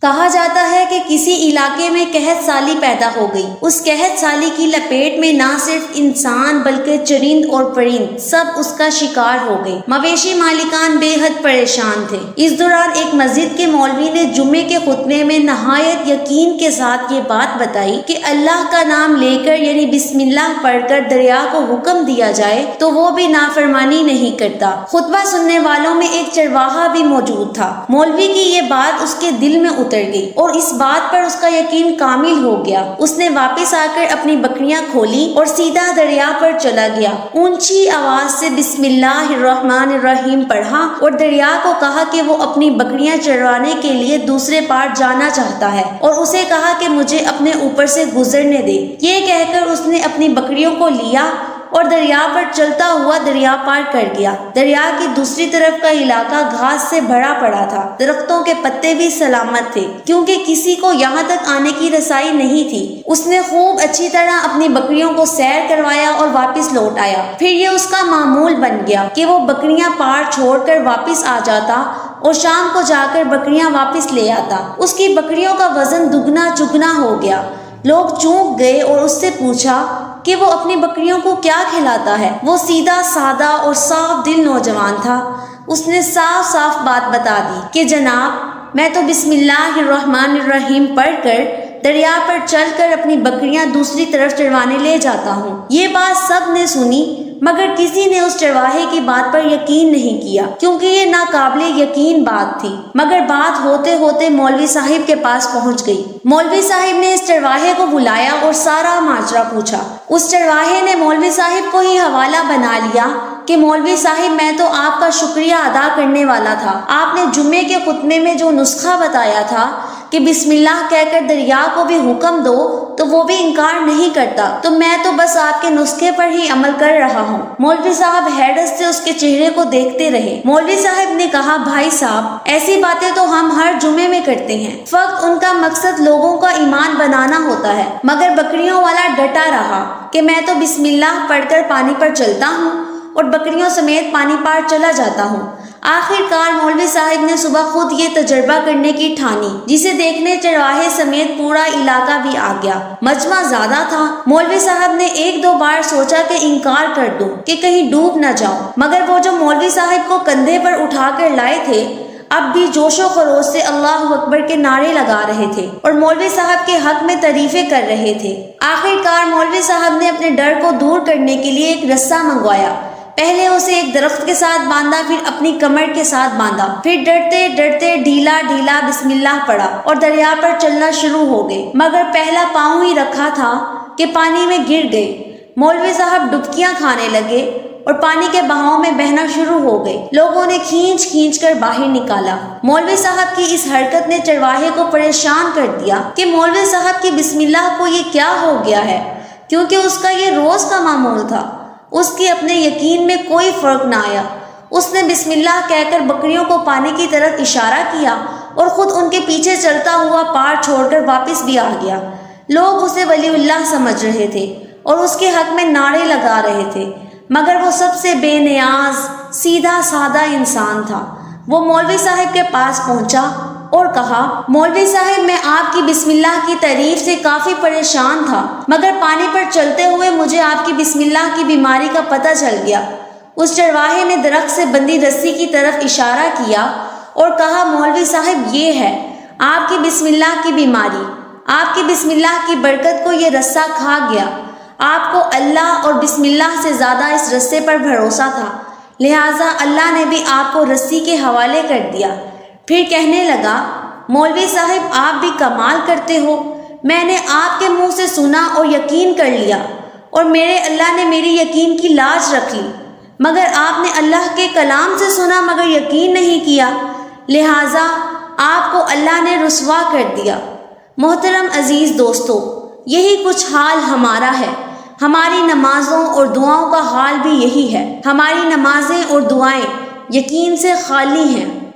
کہا جاتا ہے کہ کسی علاقے میں قحط سالی پیدا ہو گئی۔ اس قحط سالی کی لپیٹ میں نہ صرف انسان بلکہ چرند اور پرند سب اس کا شکار ہو گئے۔ مویشی مالکان بے حد پریشان تھے۔ اس دوران ایک مسجد کے مولوی نے جمعے کے خطبے میں نہایت یقین کے ساتھ یہ بات بتائی کہ اللہ کا نام لے کر یعنی بسم اللہ پڑھ کر دریا کو حکم دیا جائے تو وہ بھی نافرمانی نہیں کرتا۔ خطبہ سننے والوں میں ایک چرواہا بھی موجود تھا۔ مولوی کی یہ بات اس کے دل میں اتر گئی اور اس بات پر اس کا یقین کامل ہو گیا۔ اس نے واپس آ کر اپنی بکریاں کھولی اور سیدھا دریا پر چلا گیا۔ اونچی آواز سے بسم اللہ الرحمن الرحیم پڑھا اور دریا کو کہا کہ وہ اپنی بکریاں چروانے کے لیے دوسرے پار جانا چاہتا ہے اور اسے کہا کہ مجھے اپنے اوپر سے گزرنے دے۔ یہ کہہ کر اس نے اپنی بکریوں کو لیا اور دریا پر چلتا ہوا دریا پار کر گیا۔ دریا کی دوسری طرف کا علاقہ گھاس سے بھرا پڑا تھا۔ درختوں کے پتے بھی سلامت تھے کیونکہ کسی کو یہاں تک آنے کی رسائی نہیں تھی۔ اس نے خوب اچھی طرح اپنی بکریوں کو سیر کروایا اور واپس لوٹ آیا۔ پھر یہ اس کا معمول بن گیا کہ وہ بکریاں پار چھوڑ کر واپس آ جاتا اور شام کو جا کر بکریاں واپس لے آتا۔ اس کی بکریوں کا وزن دگنا چگنا ہو گیا۔ لوگ چونک گئے اور اس سے پوچھا کہ وہ اپنی بکریوں کو کیا کھلاتا ہے۔ وہ سیدھا سادہ اور صاف دل نوجوان تھا۔ اس نے صاف صاف بات بتا دی کہ جناب میں تو بسم اللہ الرحمن الرحیم پڑھ کر دریا پر چل کر اپنی بکریاں دوسری طرف چروانے لے جاتا ہوں۔ یہ بات سب نے سنی مگر کسی نے اس چرواہے کی بات پر یقین نہیں کیا کیونکہ یہ ناقابل یقین بات تھی۔ مگر بات ہوتے ہوتے مولوی صاحب کے پاس پہنچ گئی۔ مولوی صاحب نے اس چرواہے کو بلایا اور سارا ماجرا پوچھا۔ اس چرواہے نے مولوی صاحب کو ہی حوالہ بنا لیا کہ مولوی صاحب میں تو آپ کا شکریہ ادا کرنے والا تھا۔ آپ نے جمعے کے خطبے میں جو نسخہ بتایا تھا کہ بسم اللہ کہہ کر دریا کو بھی حکم دو تو وہ بھی انکار نہیں کرتا، تو میں تو بس آپ کے نسخے پر ہی عمل کر رہا ہوں۔ مولوی صاحب حیرت سے اس کے چہرے کو دیکھتے رہے۔ مولوی صاحب نے کہا بھائی صاحب ایسی باتیں تو ہم ہر جمعے میں کرتے ہیں، فقط ان کا مقصد لوگوں کا ایمان بنانا ہوتا ہے۔ مگر بکریوں والا ڈٹا رہا کہ میں تو بسم اللہ پڑھ کر پانی پر چلتا ہوں اور بکریوں سمیت پانی پار چلا جاتا ہوں۔ آخر کار مولوی صاحب نے صبح خود یہ تجربہ کرنے کی ٹھانی، جسے دیکھنے چرواہے سمیت پورا علاقہ بھی آ گیا۔ مجمع زیادہ تھا۔ مولوی صاحب نے ایک دو بار سوچا کہ انکار کر دوں کہ کہیں ڈوب نہ جاؤں، مگر وہ جو مولوی صاحب کو کندھے پر اٹھا کر لائے تھے اب بھی جوش و خروش سے اللہ اکبر کے نعرے لگا رہے تھے اور مولوی صاحب کے حق میں تعریفیں کر رہے تھے۔ آخر کار مولوی صاحب نے اپنے ڈر کو دور کرنے کے لیے ایک رسہ منگوایا۔ پہلے اسے ایک درخت کے ساتھ باندھا، پھر اپنی کمر کے ساتھ باندھا، پھر ڈرتے ڈرتے ڈھیلا ڈھیلا بسم اللہ پڑھا اور دریا پر چلنا شروع ہو گئے۔ مگر پہلا پاؤں ہی رکھا تھا کہ پانی میں گر گئے۔ مولوی صاحب ڈبکیاں کھانے لگے اور پانی کے بہاؤ میں بہنا شروع ہو گئے۔ لوگوں نے کھینچ کھینچ کر باہر نکالا۔ مولوی صاحب کی اس حرکت نے چرواہے کو پریشان کر دیا کہ مولوی صاحب کی بسم اللہ کو یہ کیا ہو گیا ہے، کیونکہ اس کا یہ روز کا معمول تھا۔ اس کی اپنے یقین میں کوئی فرق نہ آیا۔ اس نے بسم اللہ کہہ کر بکریوں کو پانی کی طرف اشارہ کیا اور خود ان کے پیچھے چلتا ہوا پار چھوڑ کر واپس بھی آ گیا۔ لوگ اسے ولی اللہ سمجھ رہے تھے اور اس کے حق میں نعرے لگا رہے تھے، مگر وہ سب سے بے نیاز سیدھا سادہ انسان تھا۔ وہ مولوی صاحب کے پاس پہنچا اور کہا مولوی صاحب میں آپ کی بسم اللہ کی تعریف سے کافی پریشان تھا، مگر پانی پر چلتے ہوئے مجھے آپ کی بسم اللہ کی بیماری کا پتہ چل گیا۔ اس چرواہے نے درخت سے بندھی رسی کی طرف اشارہ کیا اور کہا مولوی صاحب یہ ہے آپ کی بسم اللہ کی بیماری۔ آپ کی بسم اللہ کی برکت کو یہ رسہ کھا گیا۔ آپ کو اللہ اور بسم اللہ سے زیادہ اس رسے پر بھروسہ تھا، لہٰذا اللہ نے بھی آپ کو رسی کے حوالے کر دیا۔ پھر کہنے لگا مولوی صاحب آپ بھی کمال کرتے ہو، میں نے آپ کے منہ سے سنا اور یقین کر لیا اور میرے اللہ نے میری یقین کی لاج رکھ لی، مگر آپ نے اللہ کے کلام سے سنا مگر یقین نہیں کیا، لہٰذا آپ کو اللہ نے رسوا کر دیا۔ محترم عزیز دوستو، یہی کچھ حال ہمارا ہے۔ ہماری نمازوں اور دعاؤں کا حال بھی یہی ہے۔ ہماری نمازیں اور دعائیں یقین سے خالی ہیں۔